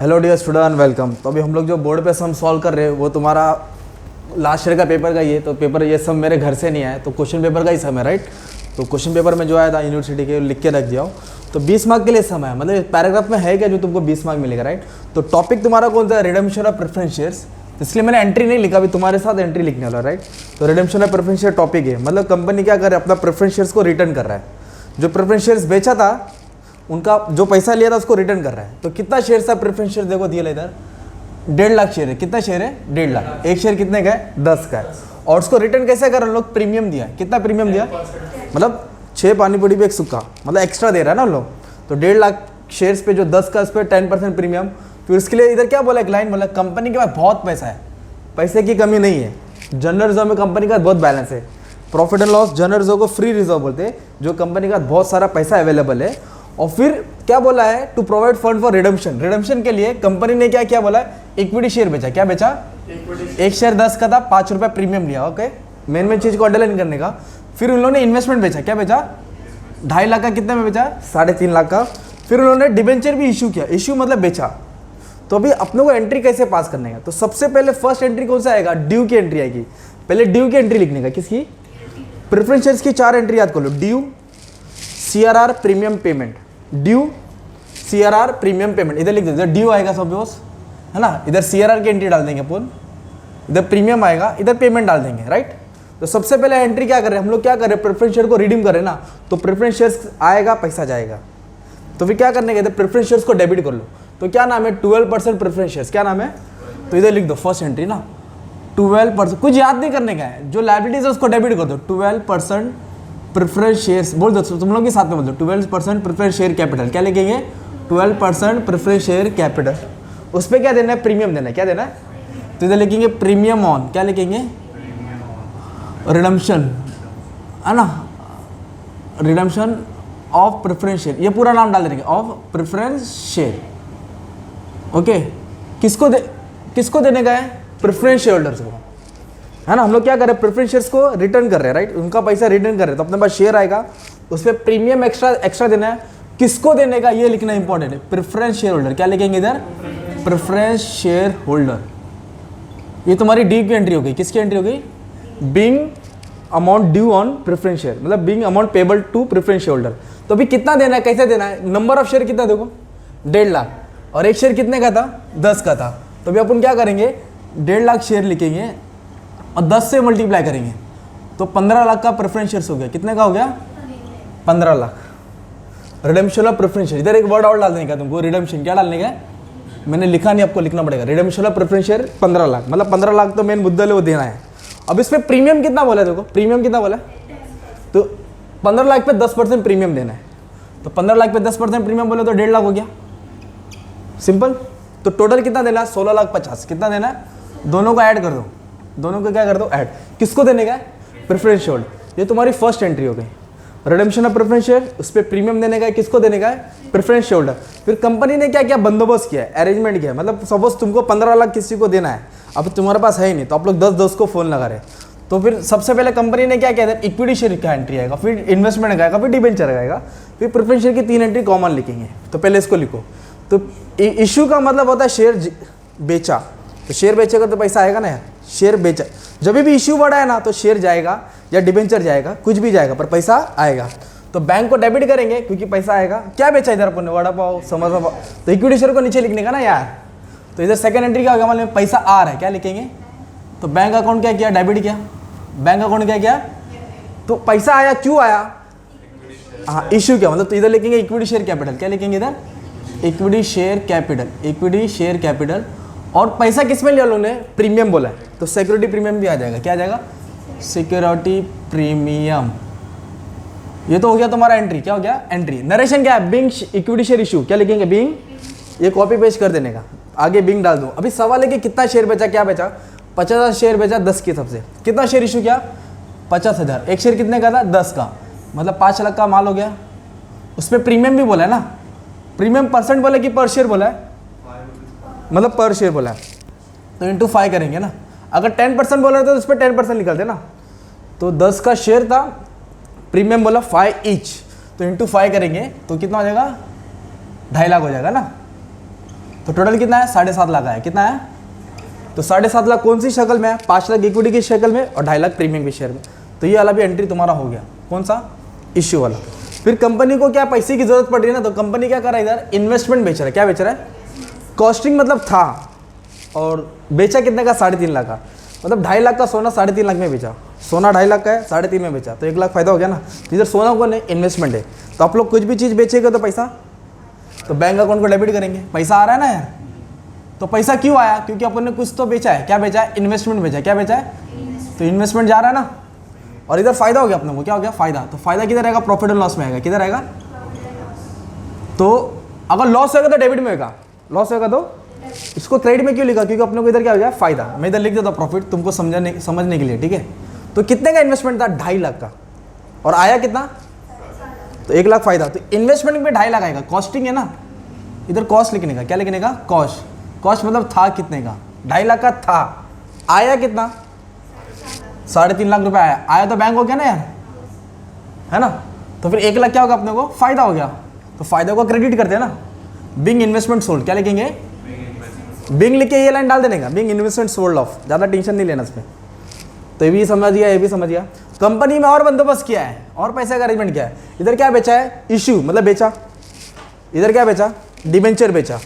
Hello dear student, welcome. तो अभी हम लोग जो बोर्ड पे सम सॉल्व कर रहे हैं वो तुम्हारा लास्ट ईयर का पेपर का ही है। तो पेपर ये सब मेरे घर से नहीं आया, तो क्वेश्चन पेपर का ही सम है, राइट। तो क्वेश्चन पेपर में जो आया था यूनिवर्सिटी के लिख के रख दिया हो। तो 20 मार्क के लिए सम है, मतलब पैराग्राफ में है क्या जो तुमको 20 मार्क मिलेगा, राइट। तो टॉपिक तुम्हारा कौन सा है? Redemption of preference shares. तो इसलिए मैंने एंट्री नहीं लिखा, अभी तुम्हारे साथ एंट्री लिखने वाला, राइट। तो redemption of preference share topic है, मतलब कंपनी क्या कर रहा है, अपना प्रेफरेंस शेयर्स को रिटर्न कर रहा है। जो प्रेफरेंस शेयर्स बेचा था उनका जो पैसा लिया था उसको रिटर्न कर रहा है। तो कितना शेयर था प्रेफरेंस शेयर, देखो दिया इधर 1.5 लाख शेयर है। कितना शेयर है? 1.5 लाख। एक शेयर कितने का है? 10 का है। और उसको रिटर्न कैसे कर रहे हैं लोग? प्रीमियम दिया। कितना प्रीमियम दिया? मतलब 6 पानी पूरी पे एक सुक्का, मतलब एक्स्ट्रा दे रहा है ना लोग। तो 1.5 लाख शेयर्स पे जो 10 का, उस पर 10% प्रीमियम। फिर उसके लिए इधर क्या बोला, एक लाइन बोला, कंपनी के पास बहुत पैसा है, पैसे की कमी नहीं है। जनरल रिजर्व में कंपनी का बहुत बैलेंस है। Profit and loss general reserve को फ्री रिजर्व बोलते हैं, जो कंपनी का बहुत सारा पैसा अवेलेबल है। और फिर क्या बोला है? To provide fund for redemption. Redemption के लिए कंपनी ने क्या क्या बोला है? इक्विटी शेयर बेचा। क्या बेचा? एक शेयर 10 का था, 5 रुपये प्रीमियम लिया। ओके, मेन चीज को अंडरलाइन करने का। फिर उन्होंने इन्वेस्टमेंट बेचा। क्या बेचा? 2.5 लाख का। कितने में बेचा? 3.5 लाख का। फिर उन्होंने डिबेंचर भी इशू किया। इशू मतलब बेचा। तो अभी अपने को एंट्री कैसे पास करने का? तो सबसे पहले फर्स्ट एंट्री कौन सा आएगा? ड्यू की एंट्री आएगी। पहले ड्यू की एंट्री लिखने का। किसकी? प्रेफरेंस शेयर्स की 4 एंट्री याद कर लो। Due, CRR, premium payment. Due, CRR, premium payment. इधर लिख दो, ड्यू आएगा सपोज, है ना। इधर CRR की एंट्री डाल देंगे अपन, इधर प्रीमियम आएगा, इधर पेमेंट डाल देंगे, राइट। तो सबसे पहले एंट्री क्या कर रहे हैं हम लोग? क्या कर रहे हैं? प्रेफरेंस शेयर को रिडीम कर रहे हैं ना। तो प्रेफरेंस शेयर्स आएगा, पैसा जाएगा। तो फिर क्या करने का? इधर प्रेफरेंस शेयर्स को डेबिट कर लो। तो क्या नाम है? 12% प्रेफरेंस शेयर्स। क्या नाम है? तो इधर लिख दो फर्स्ट एंट्री ना, 12%। कुछ याद नहीं करने का है, जो लायबिलिटीज है उसको डेबिट कर दो। 12% प्रेफरेंस शेयर्स बोल दो, तुम लोग के साथ में बोल दो। 12% प्रेफरेंस शेयर कैपिटल। क्या लिखेंगे? 12% प्रेफरेंस शेयर कैपिटल। उस पर क्या देना है? प्रीमियम देना है। क्या देना है? तो इधर लिखेंगे प्रीमियम ऑन, क्या लिखेंगे? रिडम्पशन, है ना, रिडम्पशन ऑफ प्रेफरेंस शेयर। ये पूरा नाम डाल देंगे, ऑफ प्रेफरेंस शेयर। ओके, किसको देने का है? प्रेफरेंस शेयर होल्डर्स को, है ना। हम लोग क्या कर रहे हैं? प्रेफरेंस शेयर्स को रिटर्न कर रहे हैं, राइट। उनका पैसा रिटर्न कर रहे हैं, तो अपने पास शेयर आएगा, उस पर प्रीमियम एक्स्ट्रा देना है। किसको देने का ये लिखना इंपॉर्टेंट है, प्रेफरेंस शेयर होल्डर। क्या लिखेंगे इधर? Preference share holder. ये तुम्हारी डी की एंट्री हो गई। किसकी एंट्री हो गई? Being amount due on preference share, मतलब being amount payable to preference shareholder. तो अभी कितना देना है, कैसे देना है? नंबर ऑफ शेयर कितना देखो, 1.5 लाख। और एक शेयर कितने का था? 10 का था। तो अभी अपन क्या करेंगे? 1.5 लाख शेयर लिखेंगे और 10 से मल्टीप्लाई करेंगे, तो 15 लाख का प्रेफरेंस शेयर्स हो गया। कितने का हो गया? 15 lakh. Redemption of preference share. इधर एक वर्ड और डालने का तुमको, रिडेम्पशन। क्या डालने का? मैंने लिखा नहीं, आपको लिखना पड़ेगा। Redemption of preference share 15 lakh, मतलब 15 लाख तो मेन मुद्दा वो देना है। अब इस पर प्रीमियम कितना बोला? देखो प्रीमियम कितना बोला, तो 15 लाख पे 10% प्रीमियम देना है। तो 15 लाख पे 10% प्रीमियम बोले तो 1.5 लाख हो गया, सिंपल। तो टोटल कितना देना है? 16,50,000। कितना देना है? दोनों को ऐड कर दो, दोनों को क्या कर दो? ऐड। किसको देने का है? Preference share. ये तुम्हारी फर्स्ट एंट्री हो गई, रिडेम्पशन ऑफ प्रेफरेंस शेयर। उस पर प्रीमियम देने का है। किसको देने का है? Preference share holder. फिर कंपनी ने क्या क्या बंदोबस्त किया है, अरेंजमेंट किया है। मतलब सपोज तुमको 15 लाख किसी को देना है, अब तुम्हारे पास है ही नहीं, तो आप लोग 10-10 को फोन लगा रहे। तो फिर सबसे पहले कंपनी ने क्या किया था? इक्विटी शेयर का एंट्री आएगा, फिर इन्वेस्टमेंट का आएगा, फिर डिबेंचर आएगा, फिर प्रेफरेंस शेयर की 3 एंट्री कॉमन लिखेंगे। तो पहले इसको लिखो। तो इशू का मतलब होता है शेयर बेचा। तो शेयर बेचेगा तो पैसा आएगा ना यार। शेयर बेचा, जब भी इश्यू बढ़ा है ना, तो शेयर जाएगा या डिबेंचर जाएगा, कुछ भी जाएगा, पर पैसा आएगा। तो बैंक को डेबिट करेंगे क्योंकि पैसा आएगा। क्या बेचा इधर अपन ने? वड़ा पाव, समोसा पाव। तो इक्विटी शेयर को नीचे लिखने का ना यार। तो इधर सेकंड एंट्री क्या होगा? मतलब पैसा आ रहा है, क्या लिखेंगे? तो बैंक अकाउंट क्या किया? डेबिट किया। बैंक अकाउंट क्या किया? तो पैसा आया, क्यों आया? हाँ, इश्यू क्या मतलब? तो इधर लिखेंगे इक्विटी शेयर कैपिटल। क्या लिखेंगे इधर? Equity share capital, equity share capital. और पैसा किस में लिया उन्होंने? प्रीमियम बोला है, तो सिक्योरिटी प्रीमियम भी आ जाएगा। क्या आ जाएगा? Security premium. ये तो हो गया तुम्हारा एंट्री। क्या हो गया? एंट्री। नरेशन क्या है? Being equity share issue. क्या लिखेंगे? बीइंग। ये कॉपी पेस्ट कर देने का, आगे बीइंग डाल दो। अभी सवाल है कि कितना शेयर बेचा, क्या बेचा? 50,000 शेयर बेचा 10 के हिसाब से। कितना शेयर इशू किया? 50,000। एक शेयर कितने का था? 10 का, मतलब 5 लाख का माल हो गया। उस पर प्रीमियम भी बोला है ना। प्रीमियम परसेंट बोला कि पर शेयर बोला है? मतलब पर शेयर बोला है, तो इंटू 5 करेंगे ना। अगर 10% बोला तो उस पर 10% निकलते ना। तो 10 का शेयर था, प्रीमियम बोला 5 ईच, तो इंटू 5 करेंगे तो कितना हो जाएगा? 2.5 लाख हो जाएगा ना। तो टोटल कितना है, 7.5 लाख आया। कितना है, तो 7.5 लाख कौन सी शक्ल में है, 5 लाख इक्विटी की शक्ल में और 2.5 लाख प्रीमियम के शेयर में। तो ये वाला भी एंट्री तुम्हारा हो गया। कौन सा, इश्यू वाला। फिर कंपनी को क्या पैसे की जरूरत पड़ रही है ना, तो कंपनी क्या कर रहा है, इधर इन्वेस्टमेंट बेच रहा है। क्या बेच रहा है, कॉस्टिंग मतलब था, और बेचा कितने का, 3.5 लाख का। मतलब 2.5 लाख का सोना 3.5 लाख में बेचा। सोना 2.5 लाख का है, 3.5 में बेचा, तो 1 लाख फायदा हो गया ना। इधर सोना को नहीं, इन्वेस्टमेंट है। तो आप लोग कुछ भी चीज़ बेचेंगे तो पैसा, तो बैंक अकाउंट को डेबिट करेंगे। पैसा आ रहा है ना यार, तो पैसा क्यों आया, क्योंकि अपन ने कुछ तो बेचा है। क्या बेचा है, इन्वेस्टमेंट बेचा है। क्या बेचा है, तो इन्वेस्टमेंट जा रहा है ना, और इधर फायदा हो गया अपने को। क्या हो गया, फायदा। तो फायदा किधर आएगा, प्रॉफिट एंड लॉस में आएगा। किधर आएगा, तो अगर लॉस होगा तो डेबिट में होगा, लॉस होगा तो इसको क्रेडिट में क्यों लिखा, क्योंकि अपने को इधर क्या हो गया, फायदा। मैं इधर लिख देता हूँ प्रॉफिट, तुमको समझने के लिए, ठीक है। तो कितने का इन्वेस्टमेंट था, 2.5 लाख का, और आया कितना, तो 1 लाख फायदा। तो इन्वेस्टमेंट में 2.5 लाख आएगा। कॉस्टिंग है ना, इधर कॉस्ट लिखने का। क्या लिखने का, कॉस्ट। कॉस्ट मतलब था कितने का, 2.5 लाख का था, आया कितना, 3.5 लाख रुपए आया। आया तो बैंक हो गया ना यार, है ना। तो फिर 1 लाख क्या होगा अपने को, फायदा हो गया। तो फायदा को क्रेडिट करते हैं ना, बिंग इन्वेस्टमेंट सोल्ड। क्या लिखेंगे, बिंग लिख के ये लाइन डाल देने का, बिंग इन्वेस्टमेंट सोल्ड ऑफ। ज़्यादा टेंशन नहीं लेना इसमें। तो ये भी समझ गया, ये भी समझ गया। कंपनी में और बंदोबस्त किया है, और पैसे का अरेंजमेंट किया है। इधर क्या बेचा है, इश्यू मतलब बेचा। इधर क्या बेचा, डिबेंचर बेचा।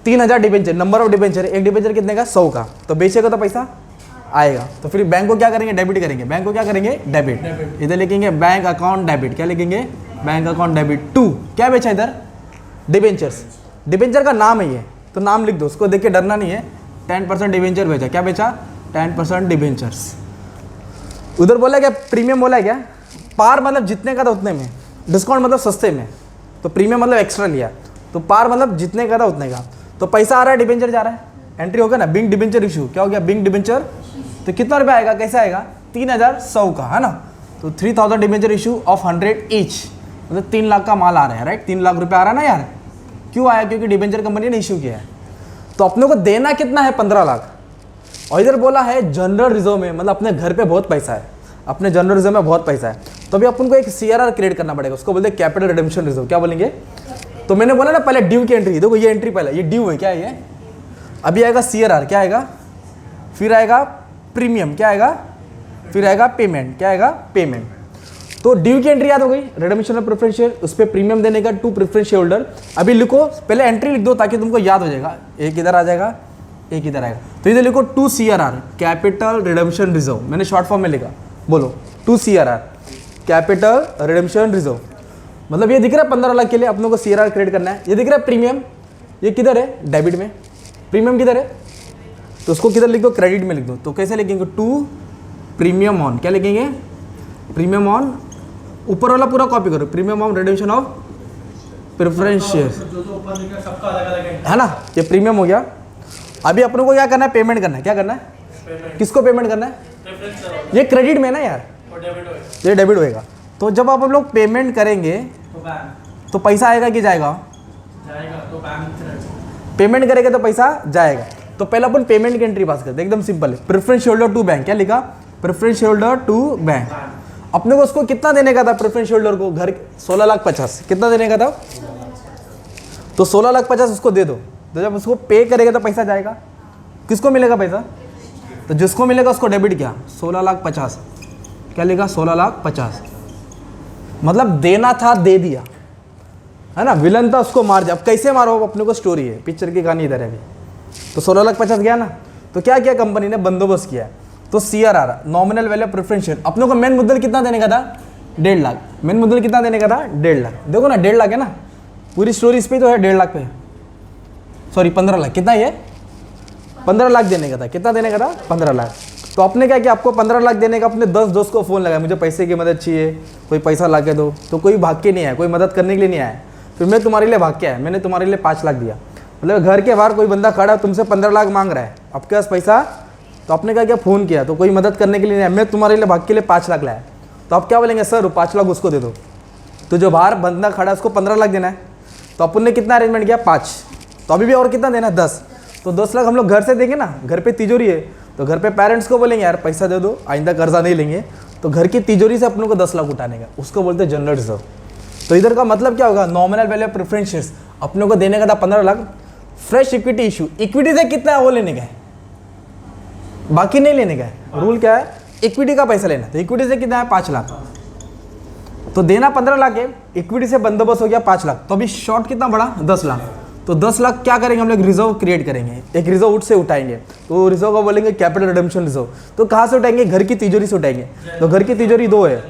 3000 डिबेंचर, नंबर ऑफ डिबेंचर, एक डिबेंचर कितने का, 100 का। तो बेचेगा तो पैसा आएगा। तो फिर बैंक को क्या करेंगे, डेबिट करेंगे। बैंक को क्या करेंगे, डेबिट। इधर लिखेंगे बैंक अकाउंट डेबिट। क्या लिखेंगे, बैंक अकाउंट डेबिट टू, क्या बेचा इधर, डिबेंचर्स। डिबेंचर का नाम है ये, तो नाम लिख दो, उसको देख के डरना नहीं है। 10% डिबेंचर बेचा। क्या बेचा, 10% डिबेंचर्स। उधर बोला क्या, प्रीमियम बोला है क्या, पार मतलब जितने का था उतने में, डिस्काउंट मतलब सस्ते में, तो प्रीमियम मतलब एक्स्ट्रा लिया, तो पार मतलब जितने का था उतने का। तो पैसा आ रहा है, डिबेंचर जा रहा है, एंट्री होगा ना, बिंग डिबेंचर इशू। क्या हो गया, बिंग डिबेंचर। तो कितना रुपया आएगा, कैसे आएगा, 3100 का, है ना। तो 3000 डिबेंचर इशू ऑफ 100 ईच, मतलब 3 लाख का माल आ रहा है, राइट। 3 लाख रुपया आ रहा है ना यार। क्यों आया, क्योंकि डिबेंचर कंपनी ने इशू किया है। तो अपने को देना कितना है, 15 लाख। और इधर बोला है जनरल रिजर्व में, मतलब अपने घर पे बहुत पैसा है, अपने जनरल रिजर्व में बहुत पैसा है। तो अभी अपन को एक CRR क्रिएट करना पड़ेगा, उसको बोलते हैं कैपिटल रिडेम्पशन रिजर्व। क्या बोलेंगे, तो मैंने बोला ना पहले ड्यू की एंट्री। देखो ये एंट्री पहले, ये ड्यू है, क्या है ये। अभी आएगा CRR, क्या आएगा, फिर आएगा प्रीमियम, क्या आएगा, फिर आएगा पेमेंट, क्या आएगा, पेमेंट। तो ड्यू की एंट्री याद हो गई, रिडेम्पशन ऑफ प्रेफरेंस शेयर, उस पर प्रीमियम देने का टू प्रेफरेंस शेयर होल्डर। अभी लिखो, पहले एंट्री लिख दो ताकि तुमको याद हो जाएगा। एक इधर आ जाएगा, एक इधर आएगा। तो इधर लिखो 2 CRR, कैपिटल रिडेम्पशन रिजर्व। मैंने शॉर्ट फॉर्म में लिखा, बोलो 2 CRR, कैपिटल रिडेम्पशन रिजर्व। मतलब ये दिख रहा है 15 लाख के लिए अपनों को CRR क्रिएट करना है। ये दिख रहा है प्रीमियम, ये किधर है, डेबिट में। प्रीमियम किधर है, तो उसको किधर लिख दो, क्रेडिट में लिख दो। तो कैसे लिखेंगे, 2 प्रीमियम ऑन, क्या लिखेंगे, प्रीमियम ऑन, ऊपर वाला पूरा कॉपी करो, premium on redemption of preference share, है ना। ये प्रीमियम हो गया। अभी अपनों को क्या करना है, पेमेंट करना है। क्या करना है, किसको पेमेंट करना है, ये क्रेडिट में ना यार, ये डेबिट होएगा। तो जब आप लोग पेमेंट करेंगे तो पैसा आएगा कि जाएगा, पेमेंट करेंगे तो पैसा जाएगा। तो पहले अपन पेमेंट की एंट्री पास करते हैं, एकदम सिंपल है। प्रेफरेंस होल्डर टू बैंक, क्या लिखा, प्रेफरेंस होल्डर टू बैंक। अपने को उसको कितना देने का था, प्रेफरेंस होल्डर को, घर 16,50,000 कितना देने का था, तो 16,50,000 उसको दे दो। तो जब उसको पे करेगा तो पैसा जाएगा, किसको मिलेगा पैसा, तो जिसको मिलेगा उसको डेबिट किया, 16,50,000, क्या लिखा, 16,50,000। मतलब देना था, दे दिया, है ना। विलन था, उसको मार दिया। अब कैसे मारो, अपने को स्टोरी है, पिक्चर की कहानी इधर है अभी। तो 16,50,000 गया ना। तो क्या किया कंपनी ने, बंदोबस्त किया। तो CRR, nominal value of preference share, अपने को मेन मुद्दल कितना देने का था, 1.5 लाख। मेन मुद्दल कितना देने का था, 1.5 लाख। देखो ना 1.5 लाख है ना, पूरी स्टोरी इस पर तो है, 1.5 लाख पे, सॉरी 15 लाख। कितना ये, 15 लाख देने का था। कितना देने का था, 15 लाख। तो आपने क्या किया, आपको 15 लाख देने का, अपने 10 दोस्त को फ़ोन लगाया, मुझे पैसे की मदद चाहिए, कोई पैसा ला के दो। तो कोई भाग के नहीं आया, कोई मदद करने के लिए नहीं आया। फिर मैं तुम्हारे लिए भाग के आया, मैंने तुम्हारे लिए 5 लाख दिया। मतलब घर के बाहर कोई बंदा खड़ा तुमसे 15 लाख मांग रहा है, आपके पास पैसा, तो आपने क्या किया, फ़ोन किया। तो कोई मदद करने के लिए नहीं आया, मैं तुम्हारे लिए भाग के लिए 5 लाख लाया। तो आप क्या बोलेंगे, सर 5 लाख उसको दे दो। तो जो बाहर बंदा खड़ा है उसको 15 लाख देना है। तो अपन ने कितना अरेंजमेंट किया, 5। तो अभी भी और कितना देना है, 10। तो 10 लाख हम लोग घर से देंगे ना, घर पे तिजोरी है, तो घर पे पेरेंट्स को बोलेंगे यार पैसा दे दो, आइंदा कर्जा नहीं लेंगे। तो घर की तिजोरी से अपनों को 10 लाख उठाने का, उसको बोलते हैं जनरल रिजर्व। तो इधर का मतलब क्या होगा, nominal value of preference shares, अपनों को देने का था 15 lakh, fresh equity issue, equity से कितना है वो लेने का है, बाकी नहीं लेने का है। रूल क्या है, इक्विटी का पैसा लेना। तो इक्विटी से कितना है 5 लाख, तो देना 15 लाख है, इक्विटी से बंदोबस्त हो गया 5 लाख, तो अभी शॉर्ट कितना बढ़ा 10 लाख। तो 10 लाख क्या करेंगे हम लोग, रिजर्व क्रिएट करेंगे, एक रिजर्व उठ से उठाएंगे, तो रिजर्व को बोलेंगे कैपिटल रिडेम्पशन रिजर्व। तो कहाँ से उठाएंगे, घर की तिजोरी से उठाएंगे। तो घर की तिजोरी 2 है,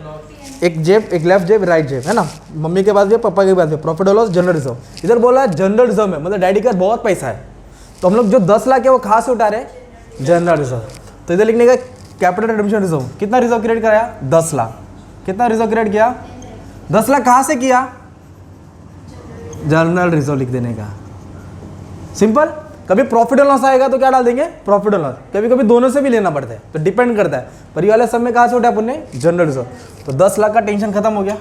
एक जेब, एक लेफ्ट जेब, राइट जेब, है ना, मम्मी के पास भी पापा के पास भी। प्रॉफिट और लॉस जनरल रिजर्व, इधर बोला जनरल रिजर्व में, मतलब डैडी का बहुत पैसा है, तो हम लोग जो 10 लाख है वो कहाँ से उठा रहे हैं, जनरल रिजर्व। तो इधर लिखने का कैपिटल रिडेम्पशन रिजर्व, कितना रिजर्व क्रिएट कराया 10 लाख। कितना रिजर्व क्रिएट किया 10 लाख, कहाँ से किया, जनरल रिजर्व लिख देने का, सिंपल। कभी प्रॉफिट और लॉस आएगा तो क्या डाल देंगे, प्रॉफिट और लॉस। कभी कभी दोनों से भी लेना पड़ता है, तो डिपेंड करता है। पर ये वाले सब में कहाँ से उठा अपन ने, जनरल रिजर्व। तो 10 लाख का टेंशन खत्म हो गया,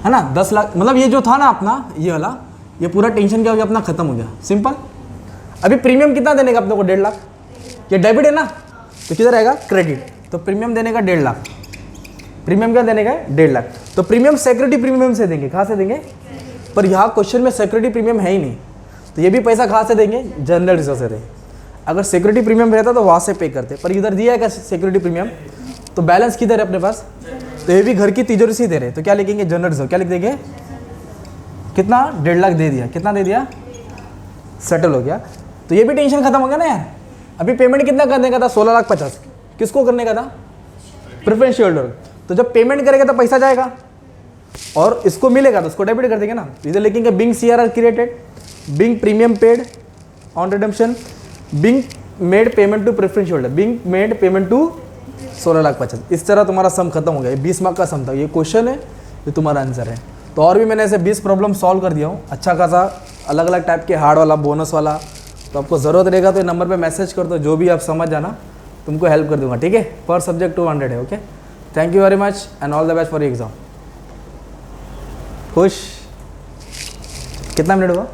है ना। 10 लाख मतलब ये जो था ना अपना, ये वाला, ये पूरा टेंशन क्या हो गया अपना, खत्म हो गया, सिंपल। अभी प्रीमियम कितना देने का अपने को, 1.5 लाख। ये डेबिट है ना, तो किधर आएगा, क्रेडिट। तो प्रीमियम देने का 1.5 लाख, प्रीमियम क्या देने का है 1.5 लाख। तो प्रीमियम सिक्योरिटी प्रीमियम से देंगे, कहाँ से देंगे, पर यहाँ क्वेश्चन में सिक्योरिटी प्रीमियम है ही नहीं, तो ये भी पैसा कहाँ से देंगे, जनरल रिजर्व से देंगे। अगर सिक्योरिटी प्रीमियम रहता तो वहाँ से पे करते, पर इधर दिया है क्या सिक्योरिटी प्रीमियम, तो बैलेंस किधर है अपने पास, तो ये भी घर की तिजोरी से दे रहे, तो क्या लिखेंगे, जनरल रिजर्व। क्या लिख देंगे, कितना 1.5 लाख दे दिया, कितना दे दिया, सेटल हो गया। तो ये भी टेंशन खत्म हो गया ना यार। अभी पेमेंट कितना करने का था, 16,50,000, किसको करने का था, प्रेफरेंस शेयर होल्डर। तो जब पेमेंट करेगा तो पैसा जाएगा और इसको मिलेगा तो उसको डेबिट कर देंगे ना। इधर लिखेंगे being CRR created, being premium paid on redemption, being made payment to preference holder, being made payment to 16,50,000। इस तरह तुम्हारा सम खत्म हो गया। 20 मार्क का सम था, ये क्वेश्चन है, ये तुम्हारा आंसर है। तो और भी मैंने ऐसे 20 प्रॉब्लम सॉल्व कर दिया हूँ, अच्छा खासा, अलग अलग टाइप के, हार्ड वाला, बोनस वाला। तो आपको ज़रूरत रहेगा तो ये नंबर पे मैसेज कर दो, जो भी आप समझ जाना तुमको हेल्प कर दूंगा, ठीक है। पर सब्जेक्ट 200 है, okay. Thank you very much and all the best for exam. खुश, कितना मिनट हुआ।